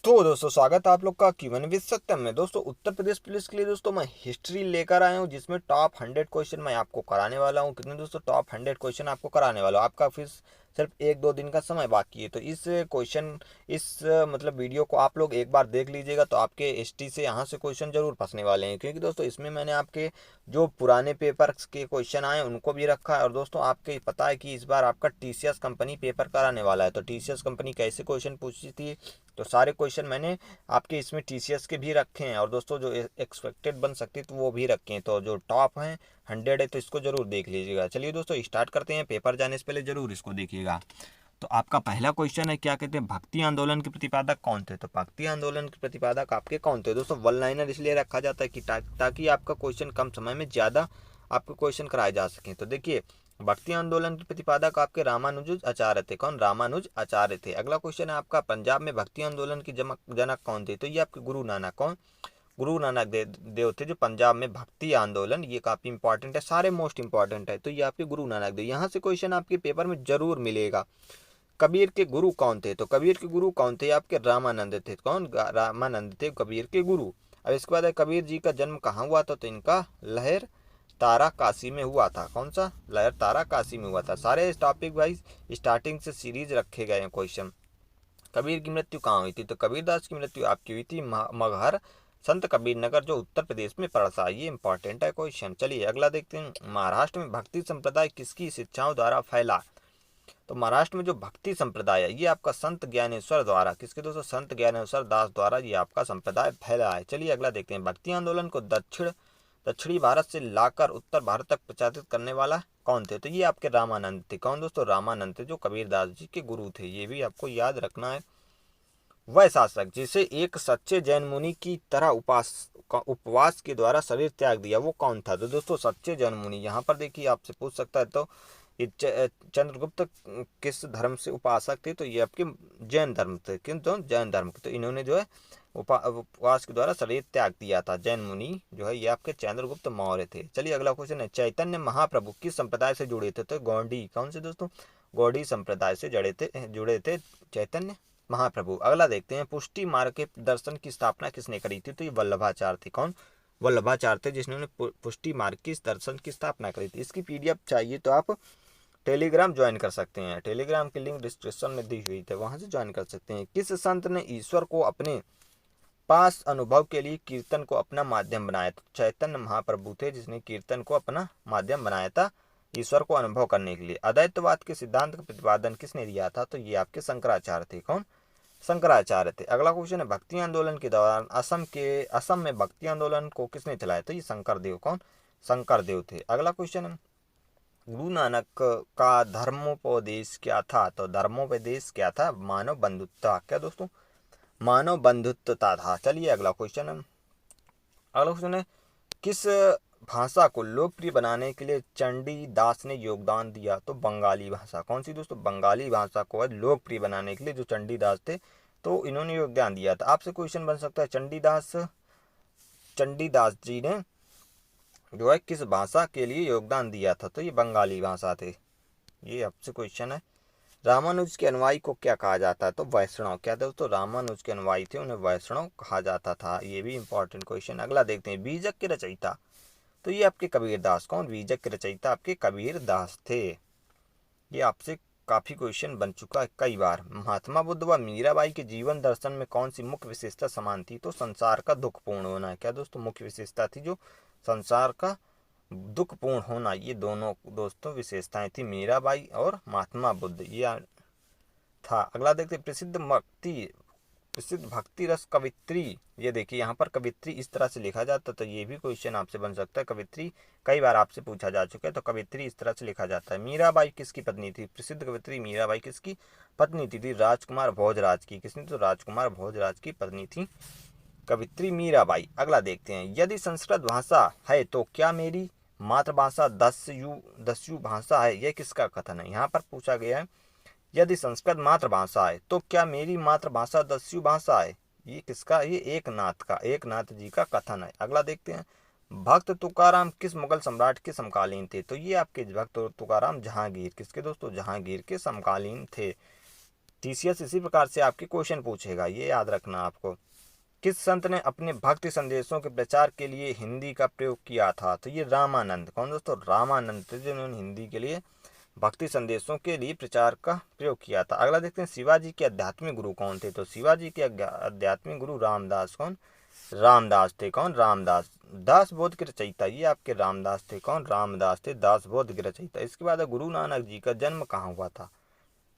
तो दोस्तों स्वागत है आप लोग का क्यूएन विद सत्यम में। दोस्तों उत्तर प्रदेश पुलिस के लिए दोस्तों मैं हिस्ट्री लेकर आया हूं, जिसमें टॉप 100 क्वेश्चन मैं आपको कराने वाला हूं। कितने दोस्तों? टॉप 100 क्वेश्चन आपको कराने वाला हूं। आपका फिर सिर्फ एक दो दिन का समय बाकी है, तो इस मतलब वीडियो को आप लोग एक बार देख लीजिएगा, तो आपके एसटी से यहाँ से क्वेश्चन जरूर फंसने वाले हैं। क्योंकि दोस्तों इसमें मैंने आपके जो पुराने पेपर के क्वेश्चन आए उनको भी रखा है। और दोस्तों आपके पता है कि इस बार आपका टीसीएस कंपनी पेपर कराने वाला है, तो टीसीएस कंपनी कैसे क्वेश्चन पूछी थी, तो सारे क्वेश्चन मैंने आपके इसमें टीसीएस के भी रखे हैं। और दोस्तों जो एक्सपेक्टेड बन सकती तो वो भी रखे हैं। तो जो टॉप हैं 100 है, तो इसको जरूर देख लीजिएगा। चलिए दोस्तों स्टार्ट करते हैं। पेपर जाने से पहले जरूर इसको देखिएगा। तो आपका पहला क्वेश्चन है, क्या कहते हैं भक्ति आंदोलन के प्रतिपादक कौन थे? तो भक्ति आंदोलन के प्रतिपादक आपके कौन थे? दोस्तों वन लाइनर इसलिए रखा जाता है कि ताकि आपका क्वेश्चन कम समय में ज़्यादा आपके क्वेश्चन कराए जा सकें। तो देखिए भक्ति आंदोलन के प्रतिपादक आपके रामानुज आचार्य थे। कौन? रामानुज आचार्य थे। अगला क्वेश्चन है आपका, पंजाब में भक्ति आंदोलन की जनक कौन थे? तो ये आपके गुरु नानक। कौन? गुरु नानक देव थे जो पंजाब में भक्ति आंदोलन, ये काफी इंपॉर्टेंट है, सारे मोस्ट इंपॉर्टेंट है। तो ये आपके गुरु नानक देव, यहाँ से क्वेश्चन आपके पेपर में जरूर मिलेगा। कबीर के गुरु कौन थे? तो कबीर के गुरु कौन थे? आपके रामानंद थे। कौन? रामानंद थे कबीर के गुरु। अब इसके बाद है कबीर जी का जन्म कहाँ हुआ था? तो इनका लहर तारा काशी में हुआ था। कौन सा? लहर तारा काशी में हुआ था। सारे टॉपिक वाइज स्टार्टिंग से सीरीज रखे गए हैं क्वेश्चन। कबीर की मृत्यु कहाँ हुई थी? तो कबीरदास की मृत्यु आपकी हुई थी मगहर संत कबीर नगर, जो उत्तर प्रदेश में पड़ता है। ये इंपॉर्टेंट है क्वेश्चन। चलिए अगला देखते हैं। महाराष्ट्र में भक्ति संप्रदाय किसकी शिक्षाओं द्वारा फैला? तो महाराष्ट्र में जो भक्ति संप्रदाय है ये आपका संत ज्ञानेश्वर द्वारा, किसके दोस्तों? संत ज्ञानेश्वर दास द्वारा ये आपका संप्रदाय फैला है। चलिए अगला देखते हैं। भक्ति आंदोलन को दक्षिणी भारत से लाकर उत्तर भारत तक प्रचारित करने वाला कौन थे? तो ये आपके रामानंद थे। कौन दोस्तों? रामानंद थे जो कबीरदास जी के गुरु थे। ये भी आपको याद रखना है। वह शासक जिसे एक सच्चे जैन मुनि की तरह उपवास के द्वारा शरीर त्याग दिया, वो कौन था? तो दोस्तों सच्चे जैन मुनि, यहाँ पर देखिए आपसे पूछ सकता है। तो चंद्रगुप्त किस धर्म से उपासक थे? तो ये आपके जैन धर्म थे। किंतु जैन धर्म के, तो इन्होंने जो है उपवास के द्वारा शरीर त्याग दिया था। जैन मुनि जो है ये आपके चंद्रगुप्त मौर्य थे। चलिए अगला क्वेश्चन है, चैतन्य महाप्रभु किस संप्रदाय से जुड़े थे? तो गौड़ी। कौन से दोस्तों? गौड़ी संप्रदाय से जुड़े थे चैतन्य महाप्रभु। अगला देखते हैं। पुष्टि मार्ग के दर्शन की स्थापना किसने करी थी? तो ये वल्लभाचार्य थे। कौन? वल्लभाचार्य थे जिन्होंने पुष्टि मार्ग की दर्शन की स्थापना करी थी। इसकी पीडीएफ चाहिए तो आप टेलीग्राम ज्वाइन कर सकते हैं। टेलीग्राम की लिंक डिस्क्रिप्शन में दी हुई है, वहां से ज्वाइन कर सकते हैं। किस संत ने ईश्वर को अपने पास अनुभव के लिए कीर्तन को अपना माध्यम बनाया? तो चैतन्य महाप्रभु थे जिसने कीर्तन को अपना माध्यम बनाया था ईश्वर को अनुभव करने के लिए। अद्वैतवाद के सिद्धांत का प्रतिपादन किसने दिया था? तो ये आपके शंकराचार्य थे। कौन? शंकराचार्य थे। अगला क्वेश्चन है, भक्ति आंदोलन के दौरान असम में भक्ति आंदोलन को किसने चलाया? तो ये शंकर देव। कौन? शंकर देव थे। अगला क्वेश्चन है, गुरु नानक का धर्मोपदेश क्या था? तो धर्मोपदेश क्या था? मानव बंधुत्व। क्या दोस्तों? मानव बंधुत्वता था। चलिए अगला क्वेश्चन है। अगला क्वेश्चन है, किस भाषा को लोकप्रिय बनाने के लिए चंडी दास ने योगदान दिया? तो बंगाली भाषा। कौन सी दोस्तों? बंगाली भाषा को लोकप्रिय बनाने के लिए जो चंडी दास थे, तो इन्होंने योगदान दिया था। आपसे क्वेश्चन बन सकता है, चंडी दास जी ने जो है किस भाषा के लिए योगदान दिया था? तो ये बंगाली भाषा थे। ये आपसे क्वेश्चन है। रामानुज के अनुयायी को क्या कहा जाता है? तो वैष्णव। क्या दोस्तों? रामानुज के अनुयायी थे, उन्हें वैष्णव कहा जाता था। ये भी इंपॉर्टेंट क्वेश्चन। अगला देखते हैं, बीजक के रचयिता, तो ये आपके कबीरदास। कौन? बीजक के रचयिता आपके कबीरदास थे। ये आपसे काफी क्वेश्चन बन चुका है कई बार। महात्मा बुद्ध व मीराबाई के जीवन दर्शन में कौन सी मुख्य विशेषता समान थी? तो संसार का दुखपूर्ण होना है। क्या दोस्तों? मुख्य विशेषता थी जो संसार का दुखपूर्ण होना। ये दोनों दोस्तों विशेषताएं थी मीराबाई और महात्मा बुद्ध। ये था। अगला देखते, प्रसिद्ध भक्ति रस कवित्री। ये देखिए यहाँ पर कवित्री इस तरह से लिखा जाता है, तो ये भी क्वेश्चन आपसे बन सकता है। कवित्री कई बार आपसे पूछा जा चुका है, तो कवित्री इस तरह से लिखा जाता है। मीराबाई किसकी पत्नी थी? प्रसिद्ध कवित्री मीराबाई किसकी पत्नी थी? राजकुमार भोजराज की। किसने? तो राजकुमार भोजराज की पत्नी थी कवित्री मीराबाई। अगला देखते हैं, यदि संस्कृत भाषा है तो क्या मेरी मातृभाषा दस्यु भाषा है? यह किसका कथन है? यहाँ पर पूछा गया है, यदि संस्कृत मातृभाषा है तो क्या मेरी मातृभाषा दस्यु भाषा है? ये किसका? ये एकनाथ जी का कथन है। अगला देखते हैं, भक्त तुकाराम किस मुगल सम्राट के समकालीन थे? तो ये आपके भक्त तुकाराम जहांगीर। किसके दोस्तों? जहांगीर के समकालीन थे। टीसीएस इसी प्रकार से आपके क्वेश्चन पूछेगा, ये याद रखना आपको। किस संत ने अपने भक्ति संदेशों के प्रचार के लिए हिंदी का प्रयोग किया था? तो ये रामानंद। कौन दोस्तों? रामानंद थे जिन्होंने हिंदी के लिए भक्ति संदेशों के लिए प्रचार का प्रयोग किया था। अगला देखते हैं, शिवाजी के आध्यात्मिक गुरु कौन थे? तो शिवाजी के आध्यात्मिक गुरु रामदास। कौन? रामदास थे। कौन? रामदास। दास बोध के रचयिता, ये आपके रामदास थे। कौन? रामदास थे, दास बोध के रचयिता। इसके बाद गुरु नानक जी का जन्म कहाँ हुआ था?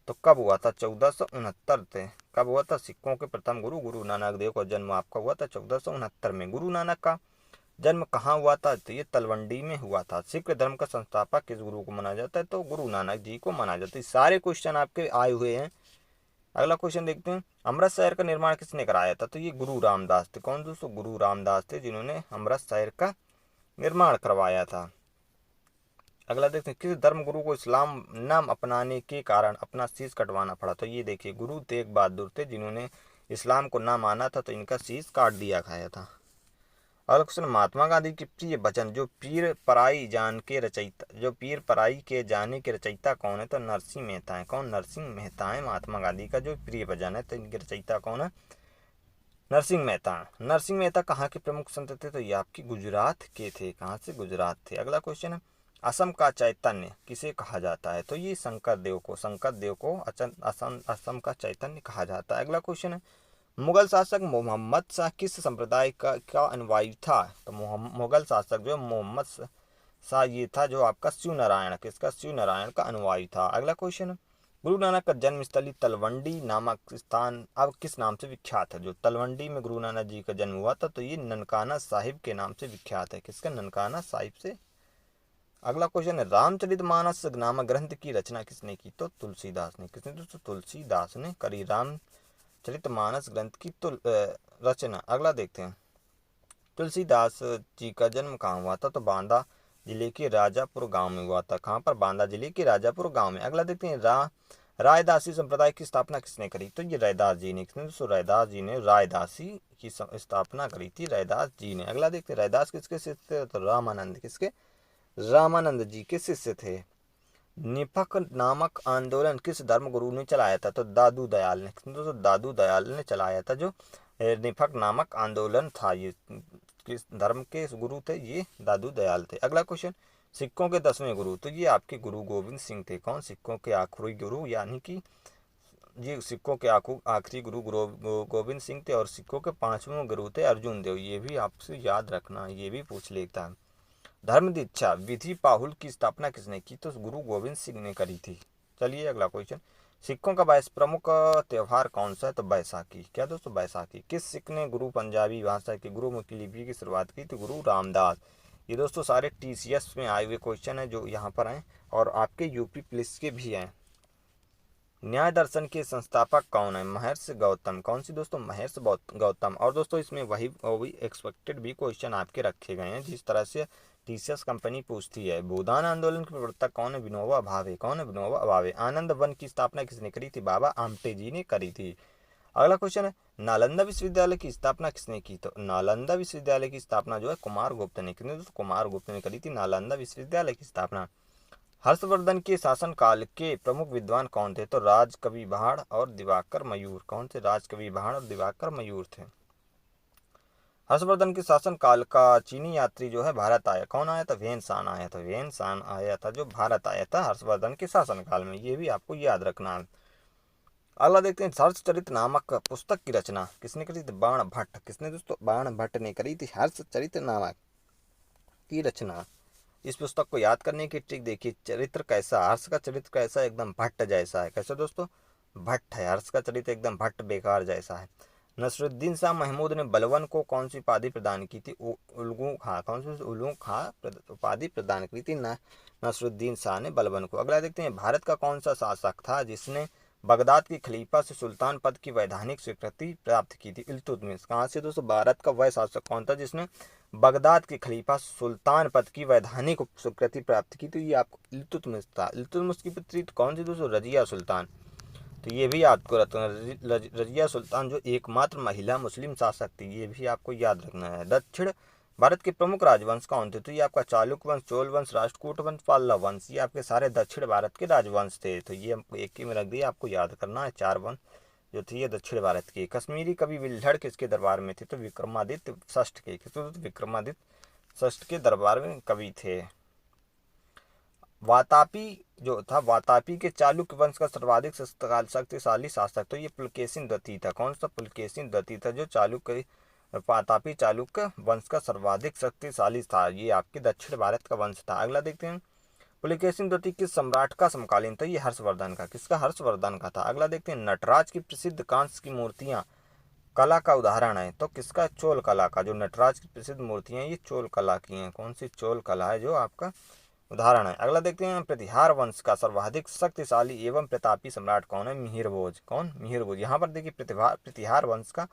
तो कब हुआ था? 1469 थे। कब हुआ था? सिखों के प्रथम गुरु गुरु नानक देव का जन्म आपका हुआ था 1469 में। गुरु नानक का जन्म कहाँ हुआ था? तो ये तलवंडी में हुआ था। सिख धर्म का संस्थापक किस गुरु को माना जाता है? तो गुरु नानक जी को माना जाता है। सारे क्वेश्चन आपके आए हुए हैं। अगला क्वेश्चन देखते हैं, अमृत शहर का निर्माण किसने कराया था? तो ये गुरु रामदास थे। कौन दोस्तों? गुरु रामदास थे जिन्होंने अमृत शहर का निर्माण करवाया था। अगला देखते हैं, किस धर्म गुरु को इस्लाम नाम अपनाने के कारण अपना शीश कटवाना पड़ा? तो ये देखिए, गुरु तेग बहादुर थे जिन्होंने इस्लाम को ना माना था तो इनका शीश काट दिया गया था। अगला क्वेश्चन, महात्मा गांधी के प्रिय भजन जो पीर पराई के जाने के रचयिता कौन है? तो नरसिंह मेहता है। कौन? नरसिंह मेहता है। महात्मा गांधी का जो प्रिय भजन है तो इनके रचयिता कौन है? नरसिंह मेहता। नरसिंह मेहता कहाँ के प्रमुख संत थे? तो ये आपकी गुजरात के थे। कहाँ से? गुजरात थे। अगला क्वेश्चन है, असम का चैतन्य किसे कहा जाता है? तो ये शंकर देव को असम का चैतन्य कहा जाता है। अगला क्वेश्चन है, मुगल शासक मोहम्मद शाह किस संप्रदाय का अनुयायी था? तो मुगल शासक जो मोहम्मद शाह ये था जो आपका शिव नारायण, किसका? शिव नारायण का अनुयायी था। अगला क्वेश्चन है, गुरु नानक का जन्मस्थली तलवंडी नामक स्थान अब किस नाम से विख्यात है? जो तलवंडी में गुरु नानक जी का जन्म हुआ था तो ये ननकाना साहिब के नाम से विख्यात है। किसका? ननकाना साहिब से। अगला क्वेश्चन है, रामचरितमानस नामक ग्रंथ की रचना किसने की? तो तुलसीदास ने। किसने दोस्तों? तुलसीदास ने करी रामचरितमानस ग्रंथ की रचना। अगला देखते हैं, तुलसीदास जी का जन्म कहाँ हुआ था? तो बांदा जिले के राजापुर गांव में हुआ था। कहाँ पर? बांदा जिले के राजापुर गांव में। अगला देखते हैं, रायदासी संप्रदाय की स्थापना किसने करी? तो ये रैदास जी ने। किसने दोस्तों? रैदास जी ने रायदासी की स्थापना करी थी, रैदास जी ने। अगला देखते हैं, रैदास किसके शिष्य थे? तो रामानंद। किसके? रामानंद जी के शिष्य थे। निफक नामक आंदोलन किस धर्म गुरु ने चलाया था? तो दादू दयाल ने। दोस्तों दादू दयाल ने चलाया था जो निफक नामक आंदोलन था। ये किस धर्म के गुरु थे? ये दादू दयाल थे। अगला क्वेश्चन, सिखों के 10वें गुरु तो ये आपके गुरु गोविंद सिंह थे। कौन? सिखों के आखिरी गुरु, यानी कि ये सिखों के आखिरी गुरु गोविंद सिंह थे। और सिखों के 5वें गुरु थे अर्जुन देव। ये भी आपसे याद रखना, ये भी पूछ लेता है। धर्म दीक्षा विधि पाहुल की स्थापना किसने की? तो गुरु गोविंद सिंह ने करी थी। चलिए अगला क्वेश्चन, सिखों का प्रमुख त्यौहार कौन सा है? तो बैसाखी। क्या दोस्तों? बैसाखी। किस सिख ने गुरु पंजाबी भाषा की गुरुमुखी लिपि की शुरुआत की थी? गुरु रामदास। ये दोस्तों सारे टीसीएस में आए हुए क्वेश्चन है जो यहाँ पर हैं और आपके यूपी पुलिस के भी हैं। न्याय दर्शन के संस्थापक कौन है? महर्षि गौतम। कौन सी दोस्तों? महर्षि गौतम। और दोस्तों इसमें वही एक्सपेक्टेड भी क्वेश्चन आपके रखे गए हैं जिस तरह से टीसीएस कंपनी पूछती है। भूदान आंदोलन के प्रवर्तक कौन है? विनोबा भावे। कौन है? विनोबा भावे। आनंद वन की स्थापना किसने करी थी? बाबा आमटे जी ने करी थी। अगला क्वेश्चन है, नालंदा विश्वविद्यालय की स्थापना किसने की? तो नालंदा विश्वविद्यालय की स्थापना जो है कुमार गुप्त ने। किसने दोस्तों? कुमार गुप्त ने करी थी नालंदा विश्वविद्यालय की स्थापना। हर्षवर्धन के शासनकाल के प्रमुख विद्वान कौन थे? तो राजकवि भाड़ और दिवाकर मयूर। कौन थे? राजकवि भाड़ और दिवाकर मयूर थे। हर्षवर्धन के शासनकाल का चीनी यात्री जो है भारत आया। कौन आया था? वेनसान आया था। वेनसान आया था जो भारत आया था हर्षवर्धन के शासनकाल में। ये भी आपको याद रखना है। अगला देखते हैं, हर्षचरित नामक पुस्तक की रचना किसने करी थी? बाण भट्ट। किसने दोस्तों? बाण भट्ट ने करी थी हर्षचरित नामक की रचना। इस पुस्तक को याद करने की ट्रिक देखिए, चरित्र कैसा, हर्ष का चरित्र कैसा? एकदम भट्ट जैसा है। कैसा दोस्तों? भट्ट है। हर्ष का चरित्र एकदम भट्ट बेकार जैसा है। नसरुद्दीन शाह महमूद ने बलवन को कौन सी उपाधि प्रदान की थी? उल्गू खां। कौन सी? उल्गू खां उपाधि प्रदान की थी नसरुद्दीन शाह ने बलवन को। अगला देखते हैं, भारत का कौन सा शासक था जिसने बगदाद के खलीफा से सुल्तान पद की वैधानिक स्वीकृति प्राप्त की थी? इल्तुतमिश। कहाँ से दोस्तों? भारत का वह शासक कौन था जिसने बगदाद के खलीफा सुल्तान पद की वैधानिक स्वीकृति प्राप्त की? तो ये आपको इल्तुतमिश था। इल्तुतमिश की पुत्री कौन सी दोस्तों? रजिया सुल्तान। तो ये भी आपको रजिया सुल्तान जो एकमात्र महिला मुस्लिम शासक थी, ये भी आपको याद रखना है। दक्षिण भारत के प्रमुख राजवंश कौन थे? तो ये आपका चालुक्य वंश, चोल वंश, राष्ट्रकूट वंश, पल्लव वंश, ये आपके सारे दक्षिण भारत के राजवंश थे। तो ये हमको एक ही में रख दिया, आपको याद करना है। 4 वंश जो थे ये दक्षिण भारत के। कश्मीरी कवि विल्हड़ किसके दरबार में थे? तो विक्रमादित्य षष्ठ के। किसके? तो विक्रमादित्य षष्ठ के दरबार में कवि थे। वातापी जो था, वातापी के चालुक्य वंश का सर्वाधिक शक्तिशाली शासक, तो ये पुलकेशिन द्वितीय था। कौन सा? पुलकेशिन द्वितीय था, जो चालुक्य वातापी चालुक्य वंश का सर्वाधिक शक्तिशाली था। ये आपके दक्षिण भारत का वंश था। अगला देखते हैं, पुलकेशिन द्वितीय किस सम्राट का समकालीन था? ये हर्षवर्धन का। किसका? हर्षवर्धन का था। अगला देखते हैं, नटराज की प्रसिद्ध कांस्य की मूर्तियां कला का उदाहरण है, तो किसका? चोल कला का। जो नटराज की प्रसिद्ध मूर्तियां ये चोल कला की हैं। कौन सी? चोल कला है जो आपका उदाहरण है। अगला देखते हैं, प्रतिहार वंश का सर्वाधिक शक्तिशाली एवं प्रतापी सम्राट कौन है? मिहिर भोज। कौन? मिहिर भोज। यहाँ पर देखिए प्रतिहार वंश का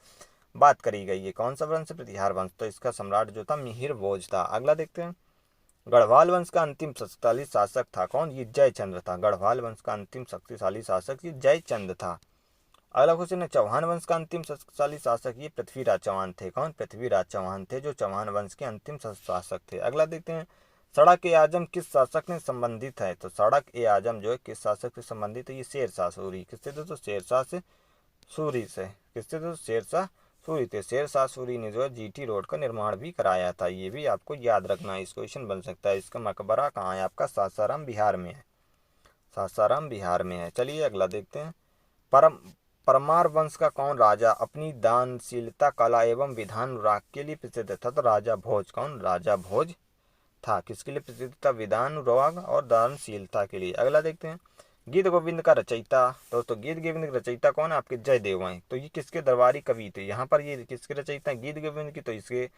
बात करी गई है। कौन सा वंश? प्रतिहार वंश। तो इसका सम्राट जो था मिहिर भोज था। अगला देखते हैं, गढ़वाल वंश का अंतिम शक्तिशाली शासक था। कौन? ये जयचंद्र था। गढ़वाल वंश का अंतिम शक्तिशाली शासक ये जयचंद्र था। अगला क्वेश्चन है, चौहान वंश का अंतिम शक्तिशाली शासक ये पृथ्वीराज चौहान थे। कौन? पृथ्वीराज चौहान थे, जो चौहान वंश के अंतिम शासक थे। अगला देखते हैं, सड़क ए आजम किस शासक ने संबंधित है? तो सड़क ए आजम जो है किस शासक से संबंधित है? ये शेरशाह सूरी। किससे? तो शेरशाह से सूरी से। किससे? तो शेरशाह सूरी थे। शेरशाह सूरी ने जो है जीटी रोड का निर्माण भी कराया था। ये भी आपको याद रखना है, इस क्वेश्चन बन सकता है। इसका मकबरा कहाँ है? आपका सासाराम बिहार में है। सासाराम बिहार में है। चलिए अगला देखते हैं, परम परमार वंश का कौन राजा अपनी दानशीलता, कला एवं विधान अनुराग के लिए प्रसिद्ध था? तो राजा भोज। कौन? राजा भोज था। किसके लिए प्रसिद्ध था? विधान अनुराग और दानशीलता के लिए। अगला देखते हैं, गीत गोविंद का रचयिता। दोस्तों गीत गोविंद का रचयिता कौन है? आपके जयदेव हैं। तो ये किसके दरबारी कवि थे? यहाँ पर ये किसके रचयिता है? गीत गोविंद की। तो इसके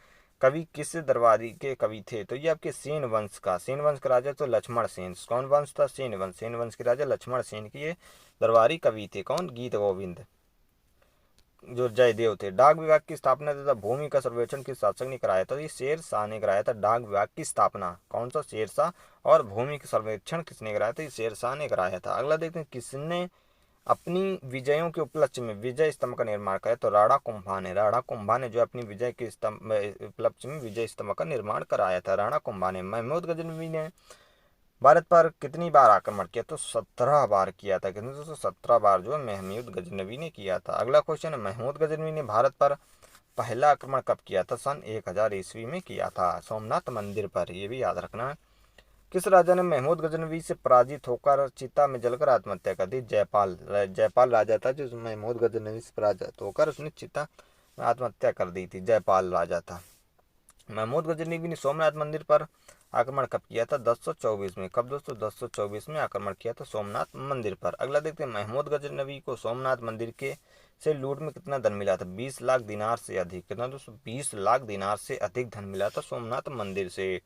कवि किस दरबारी के कवि थे? तो ये आपके सेन वंश का। सेन वंश का राजा तो लक्ष्मण सेन। कौन वंश था? सेन वंश। सेन वंश के राजा लक्ष्मण सेन की ये दरबारी कवि थे। कौन? गीत गोविंद जो जयदेव थे। डाक विभाग की स्थापना तथा भूमि का सर्वेक्षण किस शासक ने कराया था? ये शेर शाह ने कराया था। डाक विभाग की स्थापना कौन सा? शेर शाह। और भूमि का सर्वेक्षण किसने कराया था? ये शेर शाह ने कराया था। अगला देखते हैं, किसने अपनी विजयों के उपलक्ष्य में विजय स्तंभ का निर्माण कराया? तो राणा कुंभा ने। राणा कुंभा ने जो अपनी विजय के स्तंभ उपलक्ष्य में विजय स्तंभ का निर्माण कराया था। राणा कुंभा ने। महमूद गजनवी ने भारत पर कितनी बार आक्रमण किया? तो 17 बार किया था। कितने? तो 17 बार जो है महमूद गजनवी ने किया था। अगला क्वेश्चन है, महमूद गजनवी ने भारत पर पहला आक्रमण कब किया था? सन 1000 ईस्वी में किया था, सोमनाथ मंदिर पर। ये भी याद रखना है। किस राजा ने महमूद गजनवी से पराजित होकर चिता में जलकर आत्महत्या कर दी? जयपाल। जयपाल राजा था जो महमूद गजनवी से पराजित होकर उसने चिता में आत्महत्या कर दी थी। जयपाल राजा था। महमूद गजनवी ने सोमनाथ मंदिर पर आक्रमण कब किया था? 1024 में। कब दोस्तों? 1024 में आक्रमण किया था सोमनाथ मंदिर पर। अगला देखते हैं, महमूद गजनवी को सोमनाथ मंदिर के से लूट में कितना धन मिला था? 20 लाख दिनार से अधिक। कितना दोस्तों? 20 लाख दिनार से अधिक धन मिला था सोमनाथ मंदिर से।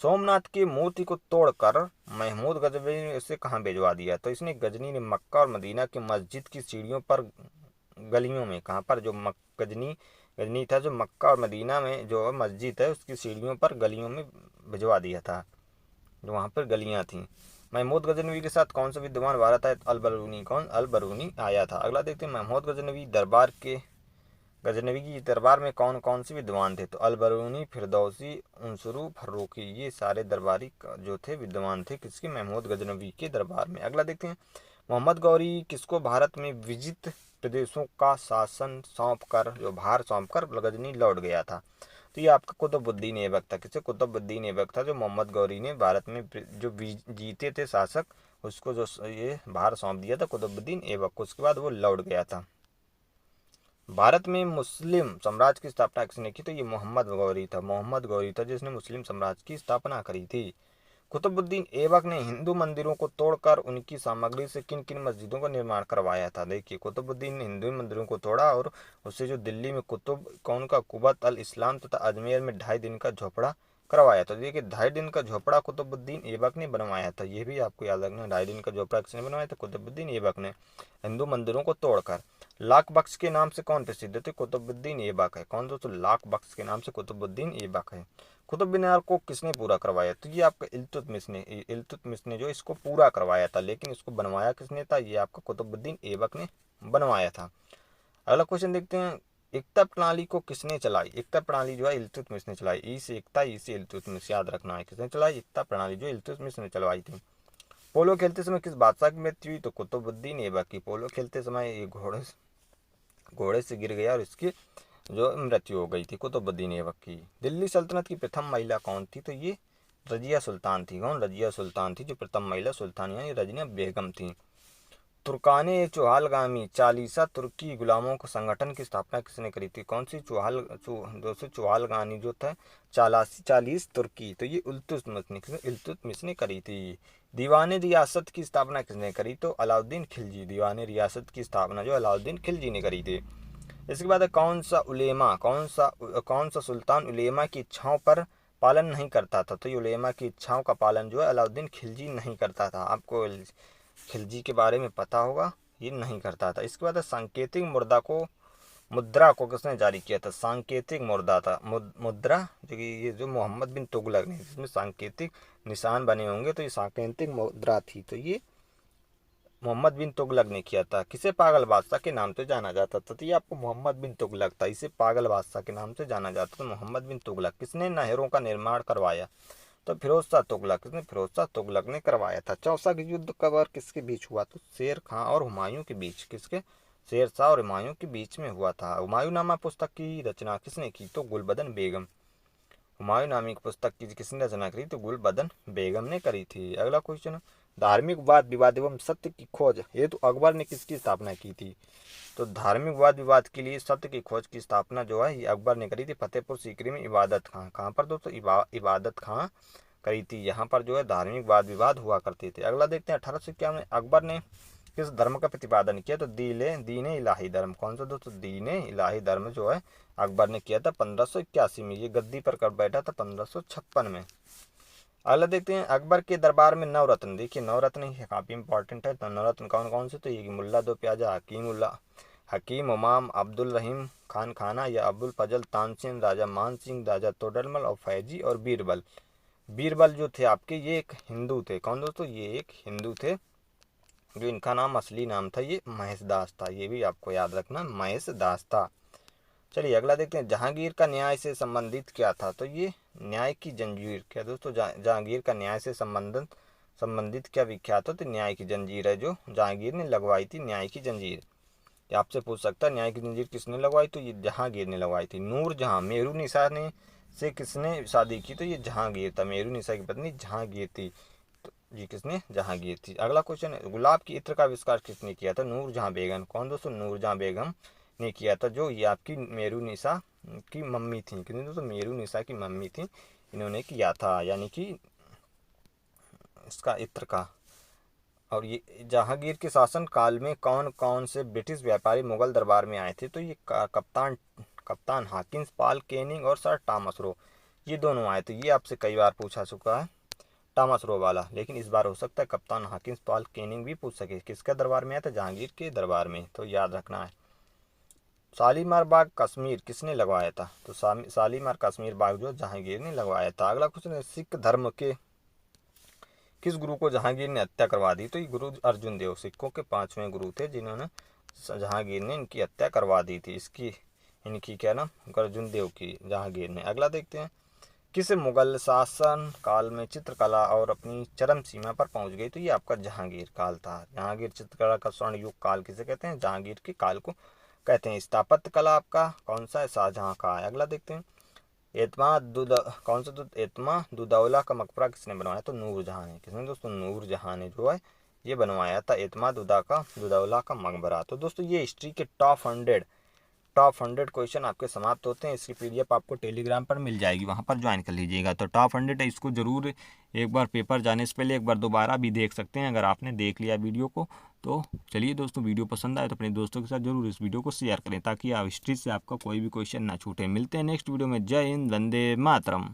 सोमनाथ की मूर्ति को तोड़कर महमूद गजनवी ने इसे कहाँ भिजवा दिया? तो इसने गजनी ने मक्का और मदीना की मस्जिद की सीढ़ियों पर, गलियों में। कहाँ पर? जो गजनी गजनी था, जो मक्का और मदीना में जो मस्जिद है उसकी सीढ़ियों पर, गलियों में भिजवा दिया था, जो वहाँ पर गलियाँ थीं। महमूद गजनवी के साथ कौन सा विद्वान भारत आया? अल बरूनी। कौन? अल बरूनी आया था। अगला देखते हैं, महमूद गजनवी की दरबार में कौन कौन से विद्वान थे? तो अल बरूनी, फिरदौसी, उनसुरु, फर्रुखी, ये सारे दरबारी जो थे विद्वान थे किसके? महमूद गजनवी के दरबार में। अगला देखते हैं, मोहम्मद गौरी किसको भारत में विजित प्रदेशों का शासन सौंप कर, जो भार सौंप कर गजनी लौट गया था? तो ये आपका कुतुबुद्दीन ऐबक था। किसे? कुतुबुद्दीन ऐबक था, जो मोहम्मद गौरी ने भारत में जो जीते थे शासक, उसको जो ये भार सौंप दिया था कुतुबुद्दीन ऐबक को। उसके बाद वो लौट गया था। भारत में मुस्लिम साम्राज्य की स्थापना किसने की? तो ये मोहम्मद गौरी था। मोहम्मद गौरी था जिसने मुस्लिम साम्राज्य की स्थापना करी थी। कुतुबुद्दीन ऐबक ने हिंदू मंदिरों को तोड़कर उनकी सामग्री से किन किन मस्जिदों का निर्माण करवाया था? देखिए, कुतुबुद्दीन ने हिंदू मंदिरों को तोड़ा और उससे जो दिल्ली में कुतुब कौन का कुबत अल इस्लाम तथा अजमेर में 2.5 दिन का झोपड़ा करवाया था। देखिए, 2.5 दिन का झोपड़ा कुतुबुद्दीन ऐबक ने बनवाया था। ये भी आपको याद रखना है, 2.5 दिन का झोपड़ा किसने बनवाया था? कुतुबुद्दीन ऐबक ने, हिंदू मंदिरों को तोड़कर। लाख बख्श के नाम से कौन प्रसिद्ध थे? कुतुबुद्दीन ऐबक है। कौन दोस्तों? लाख बख्श के नाम से कुतुबुद्दीन ऐबक है। कुतुब मीनार को किसने पूरा करवाया? तो ये आपका इल्तुतमिश ने जो इसको पूरा करवाया था, लेकिन इसको बनवाया किसने था? ये आपका कुतुबुद्दीन ऐबक ने बनवाया था। अगला क्वेश्चन देखते हैं, एकता प्रणाली को किसने चलाई? एकता प्रणाली जो है इल्तुतमिश ने चलाई। ई से एकता, ई से इल्तुतमिश, याद रखना है। किसने चलाई? एकता प्रणाली जो इल्तुतमिश ने चलवाई थी। पोलो खेलते समय किस बादशाह की मृत्यु हुई? तो कुतुबुद्दीन ऐबक की। पोलो खेलते समय ये घोड़े से गिर गया और इसकी जो मृत्यु हो गई थी, कुतुबुद्दीन ऐबक की। दिल्ली सल्तनत की प्रथम महिला कौन थी? तो ये रजिया सुल्तान थी। कौन? रजिया सुल्तान थी जो प्रथम महिला सुल्तान, यानी रजिया बेगम थी। तुर्काने चौहालगामी चालीसा तुर्की गुलामों के संगठन की स्थापना किसने करी थी? कौन सी? दोस्तों चौहालगानी जो था 40 तुर्की, तो ये इल्तुतमिश ने करी थी। दीवाने रियासत की स्थापना किसने करी? तो अलाउद्दीन खिलजी। दीवाने रियासत की स्थापना जो अलाउद्दीन खिलजी ने करी थी। इसके बाद कौन सा सुल्तान उलेमा की इच्छाओं पर पालन नहीं करता था? तो ये उलेमा की इच्छाओं का पालन जो है अलाउद्दीन खिलजी नहीं करता था। आपको खिलजी के बारे में पता होगा, ये नहीं करता था। इसके बाद सांकेतिक मुद्रा को किसने जारी किया था? सांकेतिक मुद्रा जो कि ये जो मोहम्मद बिन तुगलक ने, जिसमें सांकेतिक निशान बने होंगे, तो ये सांकेतिक मुद्रा थी, तो ये मोहम्मद बिन तुगलक ने किया था। किसे पागल बादशाह के नाम से जाना जाता था? तो ये आपको मोहम्मद बिन तुगलक था, इसे पागल बादशाह के नाम से जाना जाता था, मोहम्मद बिन तुगलक। किसने नहरों का निर्माण करवाया? तो फिरोज शाह तुगलक। किसने? फिरोज शाह तुगलक ने करवाया था। चौसा का युद्ध कब और किसके बीच हुआ? तो शेर खां और हुमायूं के बीच। किसके? शेर शाह और हुमायूं के बीच में हुआ था। हुमायूंनामा पुस्तक की रचना किसने की? तो गुलबदन बेगम। हुमायूं नामी पुस्तक की किसने रचना करी? तो गुलबदन बेगम ने करी थी। अगला क्वेश्चन, धार्मिक वाद विवाद एवं सत्य की खोज ये तो अकबर ने किसकी स्थापना की थी? तो धार्मिक वाद विवाद के लिए सत्य की खोज की स्थापना जो है ये अकबर ने करी थी, फतेहपुर सीकरी में इबादत खां। कहाँ पर दोस्तों? इबादत खां करी थी। यहाँ पर जो है धार्मिक वाद विवाद हुआ करते थे। अगला देखते हैं 1851 में अकबर ने किस धर्म का प्रतिपादन किया? तो दीन इलाही धर्म। कौन सा दोस्तों? दीन इलाही धर्म जो है अकबर ने किया था 1581 में। ये गद्दी पर कब बैठा था? 1556 में। अगला देखते हैं अकबर के दरबार में नवरत्न। देखिए नवरत्न ही काफ़ी इंपॉर्टेंट है। तो नवरत्न कौन कौन से? तो ये मुल्ला दो प्याजा, हकीम उमाम, अब्दुल रहीम खान खाना या अब्दुल फजल तानसेन, राजा मान सिंह, राजा तोडरमल और फैजी और बीरबल। बीरबल जो थे आपके ये एक हिंदू थे। कौन दोस्तों? ये एक हिंदू थे, जो इनका नाम असली नाम था ये महेश दास था। ये भी आपको याद रखना, महेश दास था। चलिए अगला देखते हैं जहांगीर का न्याय से संबंधित क्या था? तो ये न्याय की जंजीर। क्या दोस्तों? जहांगीर का न्याय से संबंधित क्या विख्यात हो? तो न्याय की जंजीर है जो जहांगीर ने लगवाई थी, न्याय की जंजीर। ये आपसे पूछ सकता है न्याय की जंजीर किसने लगवाई? तो ये जहांगीर ने लगवाई थी। नूरजहां मेहरुनिसा ने से किसने शादी की? तो ये जहांगीर था, मेहरुनिसा की पत्नी जहांगीर थी। तो ये किसने? जहांगीर थी। अगला क्वेश्चन है गुलाब की इत्र का आविष्कार किसने किया था? नूरजहां बेगम। कौन दोस्तों? नूरजहां बेगम ने किया था, जो ये आपकी मेहरुनिसा की मम्मी थी। कितनी दोस्तों? मेहरुनिसा की मम्मी थी, इन्होंने किया था, यानी कि इसका इत्र का। और ये जहांगीर के शासन काल में कौन कौन से ब्रिटिश व्यापारी मुगल दरबार में आए थे? तो ये कप्तान हाकिंस पाल केनिंग और सर टॉमस रो, ये दोनों आए थे। ये आपसे कई बार पूछा चुका है टॉमस रो वाला, लेकिन इस बार हो सकता है कप्तान हाकिंस पाल केनिंग भी पूछ सके। किसके दरबार में आया था? जहांगीर के दरबार में, तो याद रखना है। शालीमार बाग कश्मीर किसने लगवाया था? तो शालीमार कश्मीर बाग जो जहांगीर ने लगवाया था। अगला क्वेश्चन है सिख धर्म के किस गुरु को जहांगीर ने हत्या करवा दी? तो ये गुरु अर्जुन देव सिखों के 5वें गुरु थे, जिन्होंने जहांगीर ने इनकी हत्या करवा दी थी। इनकी क्या नाम? अर्जुन देव की, जहांगीर ने। अगला देखते हैं किस मुगल शासन काल में चित्रकला और अपनी चरम सीमा पर पहुंच गई? तो ये आपका जहांगीर काल था। जहांगीर चित्रकला का स्वर्ण युग काल किसे कहते हैं? जहांगीर के काल को कहते हैं। स्थापत्य कला आपका कौन सा है? शाहजहां का है। अगला देखते हैं एतमा दुदौला का मकबरा किसने बनवाया? तो नूरजहां ने। किसने दोस्तों? नूरजहां ने जो है ये बनवाया था एतमा दुदौला का मकबरा। तो दोस्तों ये हिस्ट्री के टॉप 100 क्वेश्चन आपके समाप्त होते हैं। इसकी पीडीएफ आपको टेलीग्राम पर मिल जाएगी, वहाँ पर ज्वाइन कर लीजिएगा। तो टॉप 100 है, इसको ज़रूर एक बार पेपर जाने से पहले एक बार दोबारा भी देख सकते हैं अगर आपने देख लिया वीडियो को। तो चलिए दोस्तों, वीडियो पसंद आए तो अपने दोस्तों के साथ जरूर इस वीडियो को शेयर करें, ताकि आप हिस्ट्री से आपका कोई भी क्वेश्चन ना छूटे। मिलते हैं नेक्स्ट वीडियो में। जय हिंद, वंदे मातरम।